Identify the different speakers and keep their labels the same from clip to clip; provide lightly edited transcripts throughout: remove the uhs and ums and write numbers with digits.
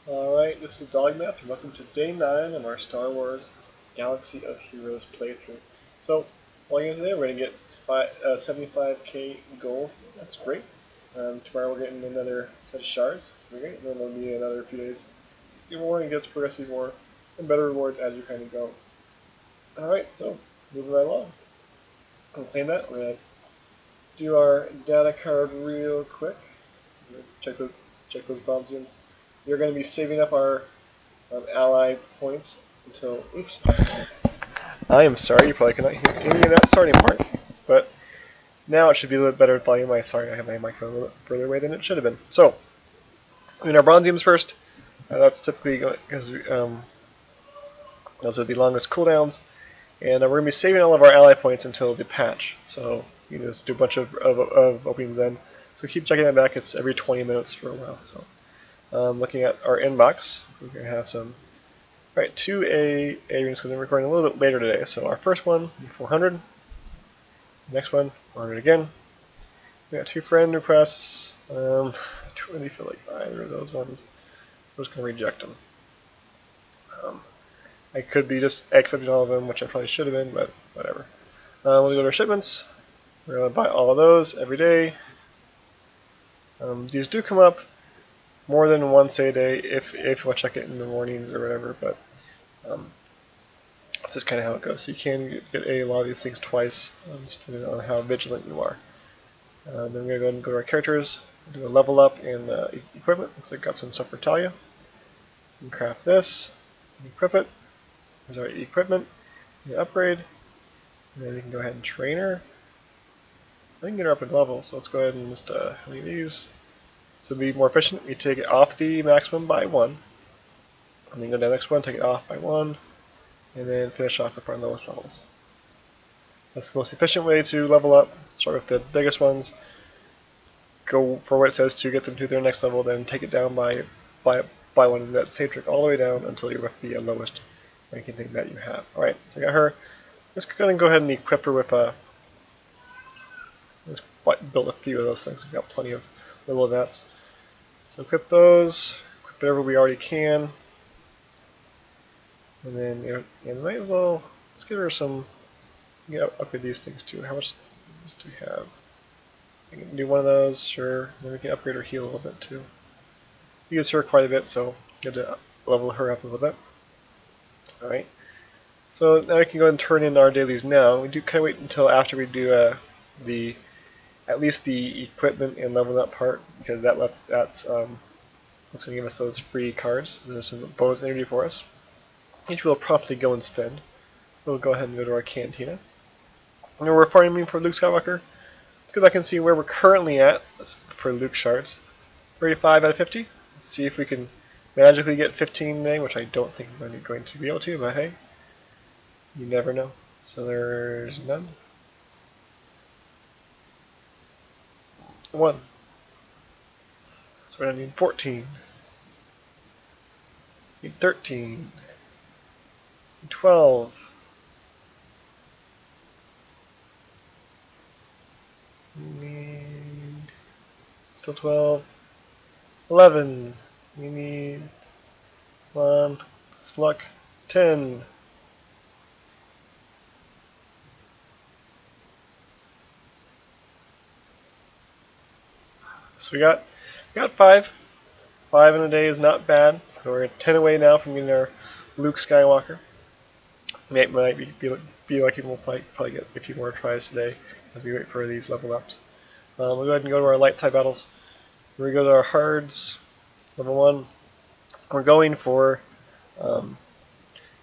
Speaker 1: Alright, this is Dogmath, and welcome to day 9 of our Star Wars Galaxy of Heroes playthrough. So, while you're today, we're going to get 75k gold. That's great. Tomorrow we're getting another set of shards. Great. And then it'll be another few days. Get more and gets progressively more and better rewards as you kind of go. Alright, so moving right along. We'll claim that. We're going to do our data card real quick. Check those bomb zooms. We're going to be saving up our ally points until. Oops. I am sorry, you probably cannot hear any of that starting part, but now it should be a little bit better volume. Sorry, I have my microphone a little bit further away than it should have been. So, doing our bronziums first. That's typically because those are the longest cooldowns, and we're going to be saving all of our ally points until the patch. So you can just do a bunch of openings then. So keep checking that back. It's every 20 minutes for a while. So. Looking at our inbox, we're going to have some. Alright, 2 A rings because I'm recording a little bit later today. So our first one, 400. Next one, 400 again. We got 2 friend requests. I don't really feel like either of those ones. I'm just going to reject them. I could be just accepting all of them, which I probably should have been, but whatever. We'll go to our shipments. We're going to buy all of those every day. These do come up more than once a day if you want to check it in the mornings or whatever, but that's just kind of how it goes. So you can get a lot of these things twice, just depending on how vigilant you are. Then we're going to go ahead and go to our characters, do a level up in equipment. Looks like I got some stuff for Talia. You can craft this, equip it. There's our equipment, you upgrade, and then we can go ahead and train her. I can get her up in level, so let's go ahead and just leave these. So to be more efficient, we take it off the maximum by 1, and then go to the next one, take it off by 1, and then finish off with our lowest levels. That's the most efficient way to level up. Start with the biggest ones, go for what it says to get them to their next level, then take it down by 1, and that same trick all the way down until you're with the lowest ranking thing that you have. Alright, so I got her. Let's go ahead and equip her with let's build a few of those things. We've got plenty of little events. So equip those, equip whatever we already can, and then might as well, let's give her some, upgrade these things too. How much do we have? I can do one of those, sure, and then we can upgrade her heal a little bit too. We use her quite a bit, so we have to level her up a little bit. Alright, so now we can go ahead and turn in our dailies now. We do kind of wait until after we do at least the equipment and leveling up part, because that's going to give us those free cards. There's some bonus energy for us, which we'll promptly go and spend. We'll go ahead and go to our cantina. And we're farming for Luke Skywalker. Let's go back and see where we're currently at for Luke shards. 35 out of 50. Let's see if we can magically get 15 today, which I don't think we're going to be able to, but hey, you never know. So there's none. 1. So we're going to need 14. Need 13. Need 12. Need still 12. 11. We need 1. Let's luck. 10. So we got 5. 5 in a day is not bad. So we're 10 away now from getting our Luke Skywalker. Might be lucky. We'll probably get a few more tries today as we wait for these level ups. We'll go ahead and go to our light side battles. We go to our hards. Level 1. We're going for our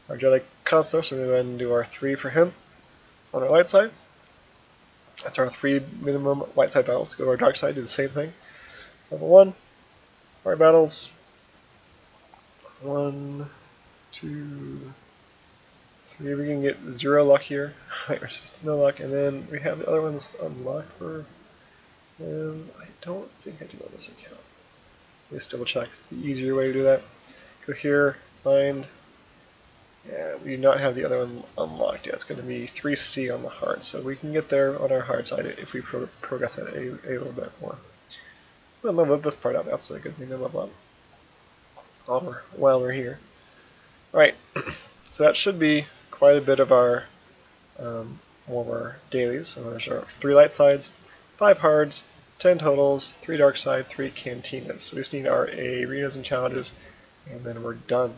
Speaker 1: Jedi Counselor, so we're going to go ahead and do our 3 for him on our light side. That's our 3 minimum light side battles. Go to our dark side, do the same thing. Level 1. Our battles. 1, 2, 3. We can get 0 luck here. No luck, and then we have the other ones unlocked for. I don't think I do on this account. Let's double check the easier way to do that. Go here, find. Yeah, we do not have the other one unlocked yet. It's going to be 3C on the hard, so we can get there on our hard side if we progress at a little bit more. We'll level this part up. That's a good thing to level up. while we're here. Alright, so that should be quite a bit of our more of our dailies. So there's our 3 light sides, 5 hards, 10 totals, 3 dark side, 3 cantinas. So we just need our arenas and challenges, and then we're done.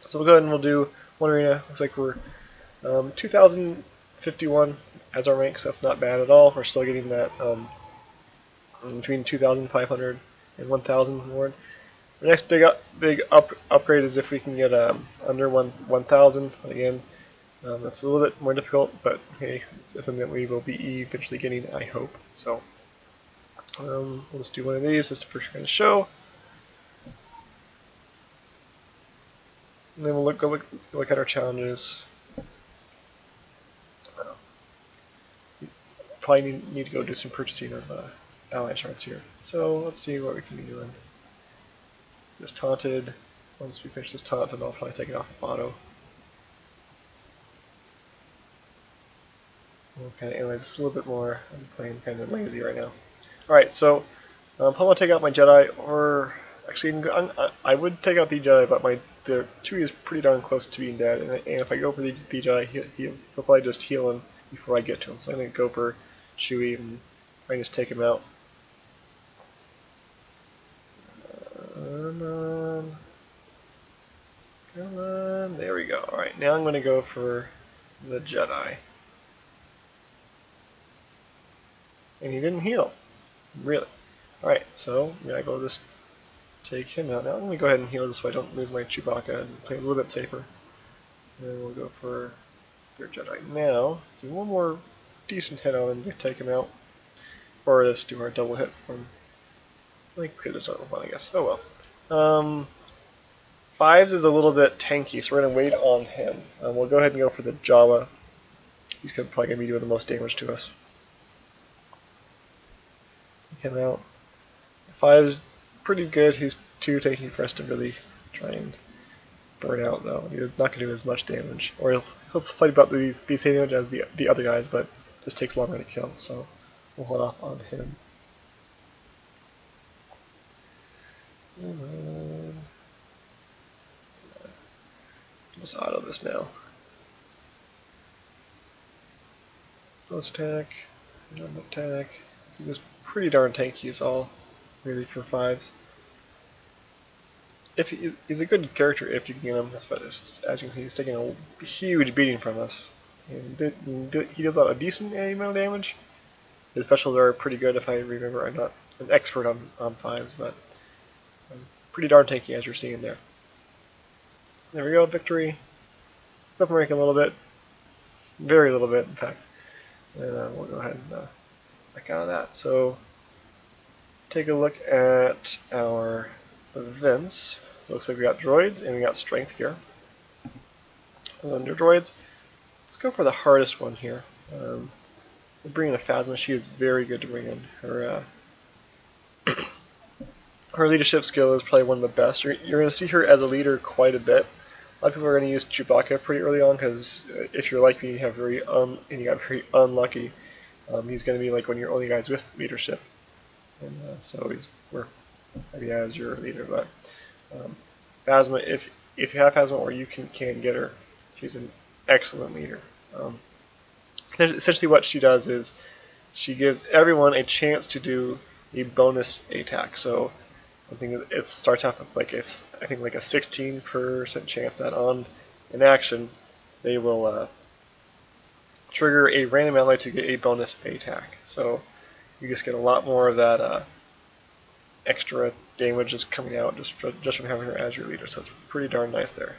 Speaker 1: So we'll go ahead and we'll do one arena. Looks like we're 2051 as our rank, so that's not bad at all. We're still getting that between 2,500 and 1,000 reward. The next big upgrade is if we can get under 1,000. Again, that's a little bit more difficult, but hey, it's something that we will be eventually getting, I hope. So we'll just do one of these just for kind of show. And then we'll look at our challenges. Probably need to go do some purchasing of ally shards here. So let's see what we can be doing. Just taunted. Once we finish this taunt, then I'll probably take it off of auto. Okay, anyways, just a little bit more. I'm playing kind of lazy right now. Alright, so I'm going to take out my Jedi, or actually, I would take out the Jedi, but the Chewie is pretty darn close to being dead, and if I go for the Jedi, he'll probably just heal him before I get to him. So I'm going to go for Chewie and I just take him out. Come on, there we go. Alright, now I'm going to go for the Jedi. And he didn't heal. Really. Alright, so I'm going to go just take him out. Now I'm going to go ahead and heal this so I don't lose my Chewbacca and play a little bit safer. And then we'll go for their Jedi. Now, let's do one more decent hit on him to take him out. Or let's do our double hit for him. We could have started with one, I guess. Oh well. Fives is a little bit tanky, so we're going to wait on him. We'll go ahead and go for the Jawa. He's probably going to be doing the most damage to us. Take him out. Five's pretty good. He's too tanky for us to really try and burn out, though. He's not going to do as much damage. Or he'll play about the same damage as the other guys, but just takes longer to kill, so we'll hold off on him. Let's auto this now. Close attack, jump attack. He's just pretty darn tanky. He's all really for fives. He's a good character if you can get him, but as you can see, he's taking a huge beating from us. And he does a decent amount of damage. His specials are pretty good if I remember. I'm not an expert on fives, but pretty darn tanky as you're seeing there. There we go, victory. Up rank a little bit. Very little bit, in fact. And we'll go ahead and back out of that. So, take a look at our events. So it looks like we got droids and we got strength here. And under droids, let's go for the hardest one here. We'll bring in a Phasma. She is very good to bring in. Her her leadership skill is probably one of the best. You're going to see her as a leader quite a bit. A lot of people are going to use Chewbacca pretty early on because if you're like me, you got very unlucky. He's going to be like one of your only guys with leadership, and so we're maybe as your leader. But Phasma, if you have Phasma or you can get her, she's an excellent leader. Essentially, what she does is she gives everyone a chance to do a bonus attack. So I think it starts off with like a 16% chance that on an action they will trigger a random ally to get a bonus attack. So you just get a lot more of that extra damage just coming out just from having her as your leader. So it's pretty darn nice there.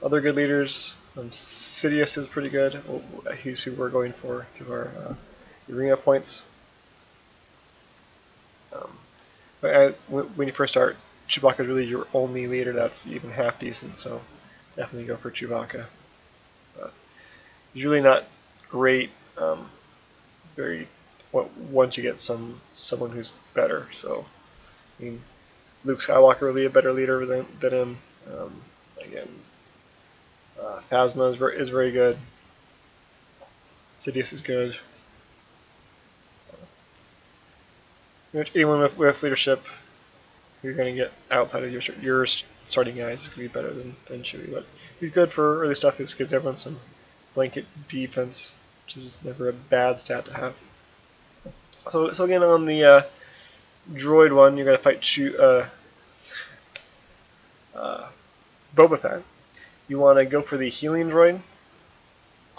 Speaker 1: Other good leaders, Sidious is pretty good. He's who we're going for to our arena points. But when you first start, Chewbacca is really your only leader that's even half decent, so definitely go for Chewbacca. But he's really not great. Once you get someone who's better. So I mean, Luke Skywalker really a better leader than him. Again, Phasma is very good. Sidious is good. Anyone with leadership, you're going to get outside of your starting guys is going to be better than Chewie. But he's good for early stuff. It gives everyone some blanket defense, which is never a bad stat to have. So again, on the droid one, you're going to fight Boba Fett. You want to go for the healing droid.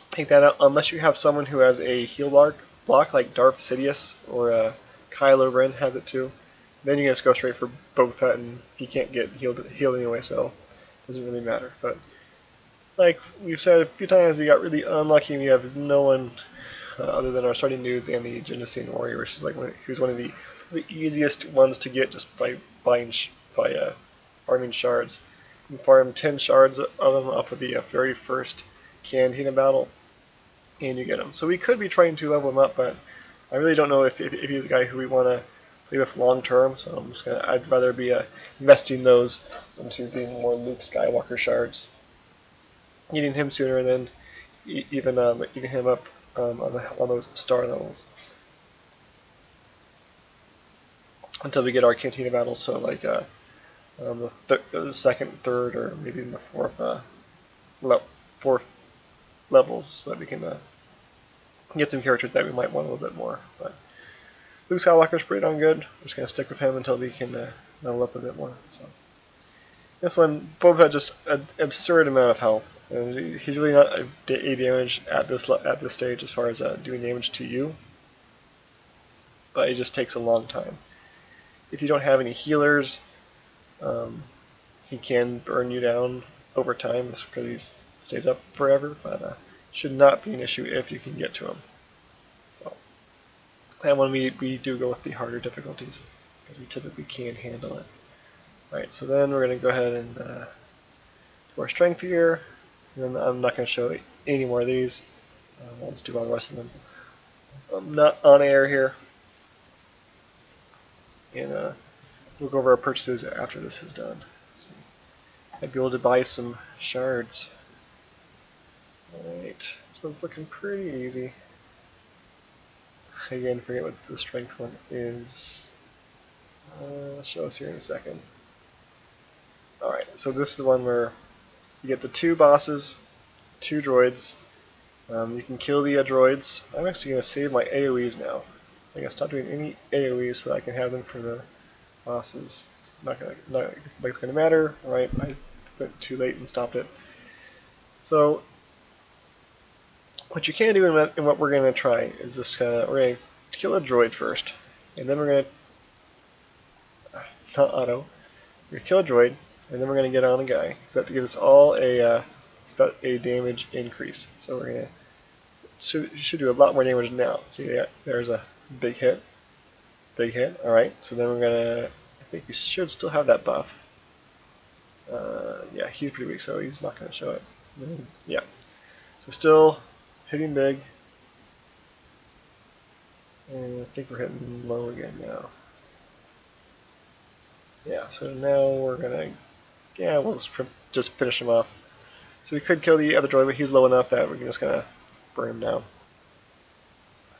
Speaker 1: Take that out unless you have someone who has a heal block like Darth Sidious or Kylo Ren has it too. Then you just go straight for Boba Fett, and he can't get healed anyway, so it doesn't really matter. But like we've said a few times, we got really unlucky. We have no one other than our starting dudes and the Genesene Warrior, which is like who's one of the easiest ones to get just by farming shards. You can farm 10 shards of them off of the very first Cantina battle, and you get them. So we could be trying to level him up, but I really don't know if he's a guy who we want to play with long term. So I'd rather be investing those into being more Luke Skywalker shards, getting him sooner, and then even him up on those star levels until we get our Cantina battle. So like the second, third, or maybe even the fourth levels, so that we can get some characters that we might want a little bit more. But Luke Skywalker's pretty darn good. We're just gonna stick with him until we can level up a bit more. So this one, Boba Fett just an absurd amount of health, and he's really not a damage at this stage as far as doing damage to you. But it just takes a long time. If you don't have any healers, he can burn you down over time just because he stays up forever, but should not be an issue if you can get to him. So, and when we do go with the harder difficulties, because we typically can handle it. Alright, so then we're going to go ahead and do our strength here, and then I'm not going to show any more of these. I'll just do all the rest of them. I'm not on air here, and we'll go over our purchases after this is done. So I'd be able to buy some shards. Alright, this one's looking pretty easy. Again, forget what the strength one is. I'll show us here in a second. Alright, so this is the one where you get the 2 bosses, 2 droids. You can kill the droids. I'm actually going to save my AoEs now. I'm going to stop doing any AoEs so that I can have them for the bosses. It's not going to matter, right? I went too late and stopped it. So what you can do and what we're going to try is this we're going to kill a droid first, and then we're going to not auto. We're going to kill a droid, and then we're going to get on a guy. So that gives us all a damage increase. So we're going to should do a lot more damage now. See, there's a big hit. All right. So then we're going to. I think we should still have that buff. Yeah, he's pretty weak, so he's not going to show it. Yeah. So still hitting big. And I think we're hitting low again now. Yeah, so now we're going to, we'll just finish him off. So we could kill the other droid, but he's low enough that we're just going to burn him down.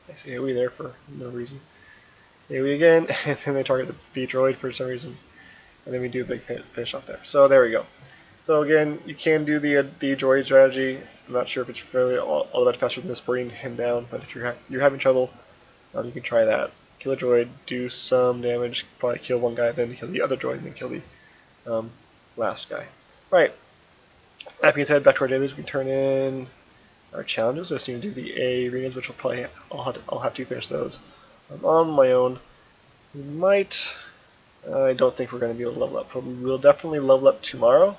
Speaker 1: I see AoE there for no reason. AoE again, and then they target the droid for some reason. And then we do a big finish off there. So there we go. So again, you can do the droid strategy. I'm not sure if it's really all that much faster than this burning him down, but if you're having trouble, you can try that. Kill a droid, do some damage, probably kill one guy, then kill the other droid, and then kill the last guy. Right. That being said, back to our dailies, we can turn in our challenges. I just need to do the arenas, which I'll have to finish those on my own. We might. I don't think we're going to be able to level up, but we will definitely level up tomorrow,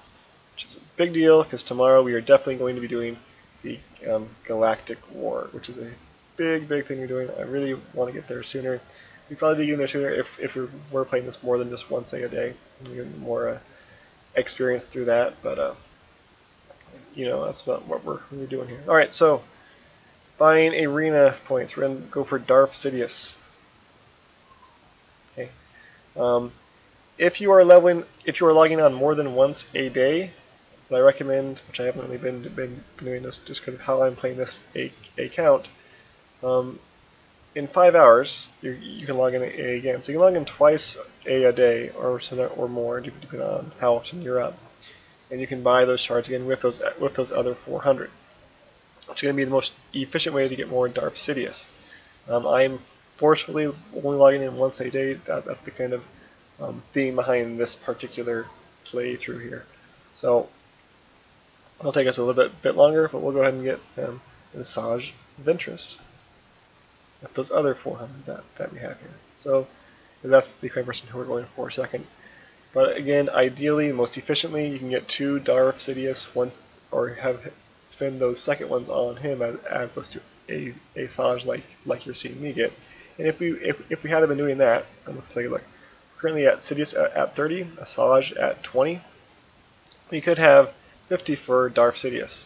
Speaker 1: which is a big deal because tomorrow we are definitely going to be doing the Galactic War, which is a big thing we're doing. I really want to get there sooner. We'd probably be getting there sooner if we were playing this more than just once a day and getting more experience through that. But that's about what we're really doing here. All right, so buying arena points. We're gonna go for Darth Sidious. Okay. If you are logging on more than once a day, what I recommend, which I haven't really been doing this just because of how I'm playing this account, in 5 hours, you can log in A again. So you can log in twice a day or more, depending on how often you're up. And you can buy those shards again with those other 400. It's going to be the most efficient way to get more Darth Sidious. I'm forcefully only logging in once a day. That's the kind of theme behind this particular playthrough here. So it'll take us a little bit longer, but we'll go ahead and get Massage Ventress with those other 400 that we have here. So that's the kind of person who we're going for second. But again, ideally, most efficiently, you can get 2 Darth Sidious, one, or have spend those second ones on him as opposed to a Saj like you're seeing me get. And if we had been doing that, and let's take a look. We're currently at Sidious at 30, a Saj at 20. We could have 50 for Darth Sidious,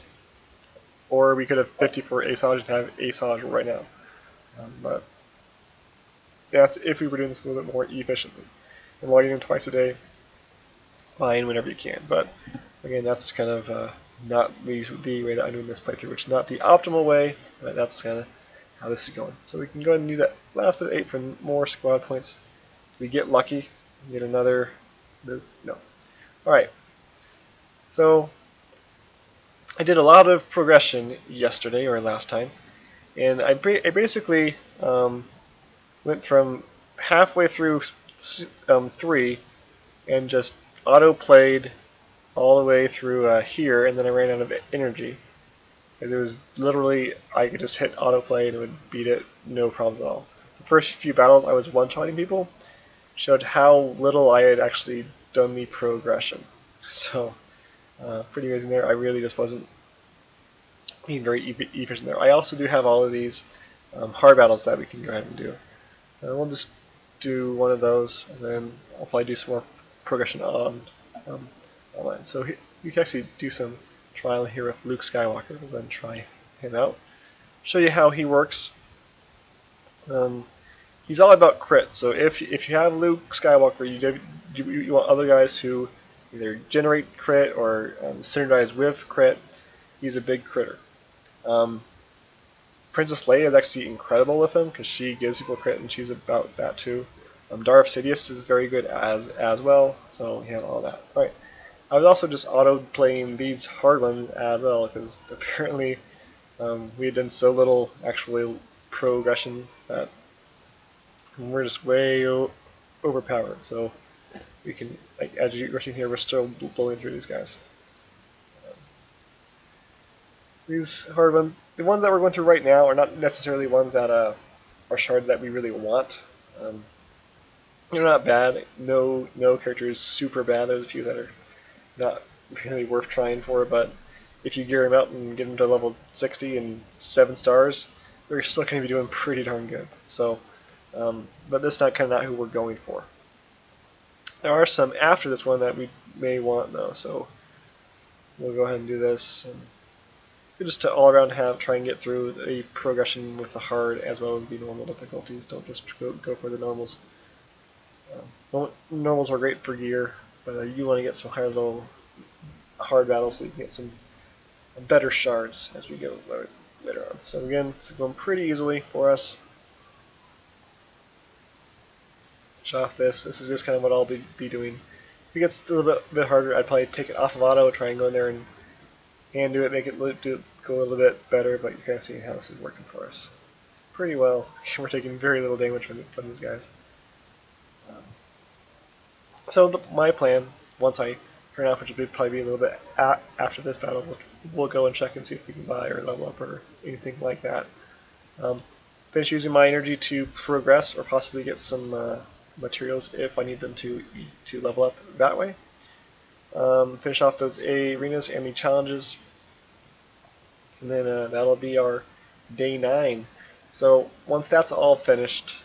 Speaker 1: or we could have 50 for a Saj and have a Saj right now. But that's if we were doing this a little bit more efficiently. And logging in twice a day, fine whenever you can. But again, that's kind of not the way that I'm doing this playthrough, which is not the optimal way, but that's kind of how this is going. So we can go ahead and use that last bit of 8 for more squad points. We get lucky, get another, no. Alright, so I did a lot of progression yesterday, or last time, and I basically went from halfway through 3 and just auto-played all the way through here, and then I ran out of energy. It was literally, I could just hit autoplay and it would beat it, no problem at all. The first few battles I was one-shotting people showed how little I had actually done the progression. So, pretty amazing there. I really just wasn't being very efficient there. I also do have all of these hard battles that we can go ahead and do. And we'll just do one of those, and then I'll probably do some more progression on online. So you can actually do some trial here with Luke Skywalker. We'll then try him out. Show you how he works. He's all about crit. So if you have Luke Skywalker, you want other guys who either generate crit or synergize with crit. He's a big critter. Princess Leia is actually incredible with him because she gives people crit and she's about that too. Darth Sidious is very good as well, so we have all that. Alright, I was also just auto-playing these hard ones as well because apparently we had done so little actually progression that we're just way overpowered. So we can, like, as you're seeing here, we're still blowing through these guys. These hard ones, the ones that we're going through right now, are not necessarily ones that are shards that we really want. They're not bad. No character is super bad. There's a few that are not really worth trying for, but if you gear them out and get them to level 60 and 7 stars, they're still going to be doing pretty darn good. So, but that's not kind of not who we're going for. There are some after this one that we may want though, so we'll go ahead and do this. And just to all around try and get through a progression with the hard as well as the normal difficulties. Don't just go for the normals. Normals are great for gear, but you want to get some higher level hard battles so you can get some better shards as we go later on. So again, it's going pretty easily for us. Finish off this. This is just kind of what I'll be doing. If it gets a little bit harder, I'd probably take it off of auto, try and go in there and do it, make it go a little bit better, but you're kind of seeing how this is working for us. It's pretty well. We're taking very little damage from these guys. So my plan, once I turn off, which will probably be a little bit after this battle, we'll go and check and see if we can buy or level up or anything like that. Finish using my energy to progress or possibly get some materials if I need them to level up that way. Finish off those arenas and the challenges, and then that'll be our day 9. So once that's all finished,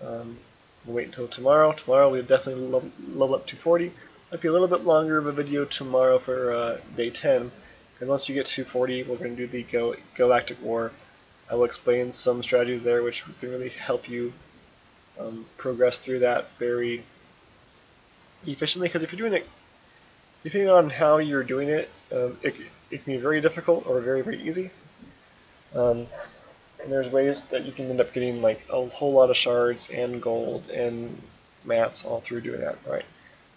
Speaker 1: we'll wait until tomorrow. Tomorrow we'll definitely level up to 40. Might be a little bit longer of a video tomorrow for day 10. And once you get to 40, we're going to do the Galactic War. I will explain some strategies there which can really help you progress through that very efficiently. Because if you're doing it, depending on how you're doing it, it can be very difficult or very, very easy. And there's ways that you can end up getting like a whole lot of shards and gold and mats all through doing that, right?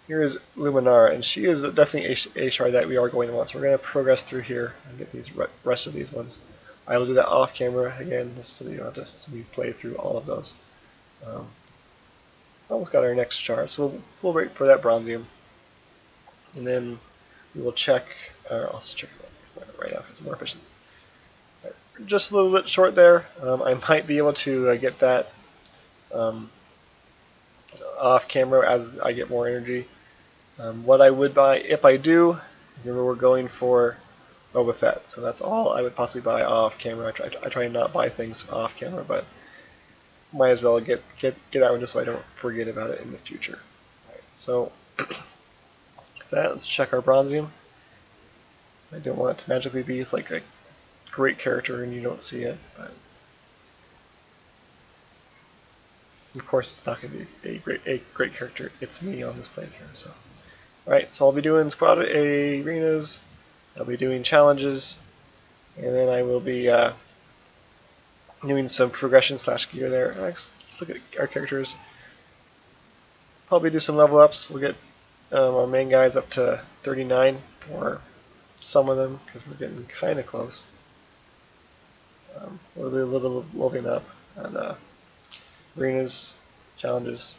Speaker 1: Here is Luminara, and she is definitely a shard that we are going to want. So we're going to progress through here and get these rest of these ones. I will do that off camera again, just so you don't have to see me play through all of those. Almost got our next shard, so we'll wait for that bronzium, and then we will check. I'll just check it right now because it's more efficient. Right. Just a little bit short there. I might be able to get that off camera as I get more energy. What I would buy, if I do, remember we're going for Boba Fett, so that's all I would possibly buy off camera. I try and not buy things off camera, but might as well get that one just so I don't forget about it in the future. Right, so that, let's check our bronzium. I don't want it to magically be like a great character and you don't see it, but of course it's not going to be a great character. It's me on this playthrough, so. Alright, so I'll be doing squad arenas, I'll be doing challenges, and then I will be doing some progression / gear there. Let's look at our characters. Probably do some level ups. We'll get our main guys up to 39, or some of them, because we're getting kind of close. We'll do a little leveling up on arenas, challenges,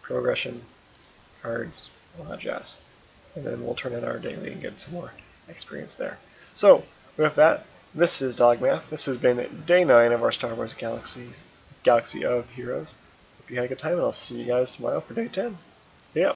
Speaker 1: progression, cards, all that jazz. And then we'll turn in our daily and get some more experience there. So, with that, this is Dogmath. This has been day 9 of our Star Wars Galaxy of Heroes. Hope you had a good time, and I'll see you guys tomorrow for day 10. See ya.